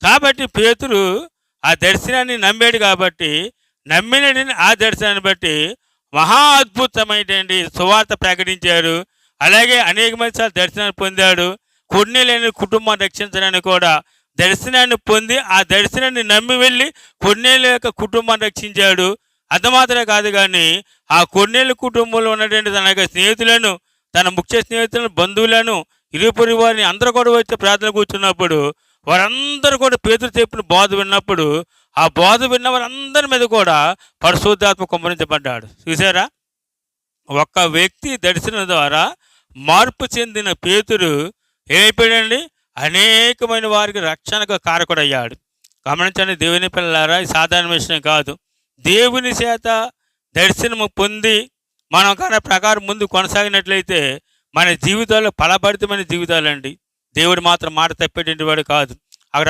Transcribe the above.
కాబట్టి పేతురు ఆ దర్శనాన్ని నమ్మాడు కాబట్టి నమ్మినని ఆ దర్శనాన్ని బట్టి మహా అద్భుతమైనటువంటి సువార్త ప్రకటించారు. అలాగే అనేక మంది దర్శనాన్ని పొందాడు. కొర్నేలియను కుటుంబం రక్షించడానికి కూడా దర్శనాన్ని పొంది ఆ దర్శనాన్ని నమ్మి వెళ్ళి కొర్నేలి యొక్క కుటుంబాన్ని రక్షించాడు. అంత మాత్రమే కాదు కానీ ఆ కొర్నేలి కుటుంబంలో ఉన్నటువంటి తన యొక్క స్నేహితులను, తన ముఖ్య స్నేహితులను, బంధువులను, ఇరుపొరి వారిని అందరూ కూడా వచ్చి ప్రార్థన కూర్చున్నప్పుడు వారందరూ కూడా పేతురు చెప్పిన బోధ విన్నప్పుడు ఆ బోధ విన్న వారందరి మీద కూడా పరిశుద్ధాత్మ కుమ్మరించబడ్డాడు. చూసారా, ఒక్క వ్యక్తి దర్శనం ద్వారా మార్పు చెందిన పేతురు ఏమైపోయాడండి? అనేకమైన వారికి రక్షణకు కారకుడయ్యాడు. గమనించండి దేవుని పిల్లలారా, ఇది సాధారణ విషయం కాదు. దేవుని చేత దర్శనము పొంది మనం కానీ ప్రకారం ముందు కొనసాగినట్లయితే మన జీవితాల్లో ఫలభరితమైన జీవితాలండి. దేవుడు మాత్రం మాట తప్పేటువంటి వాడు కాదు. అక్కడ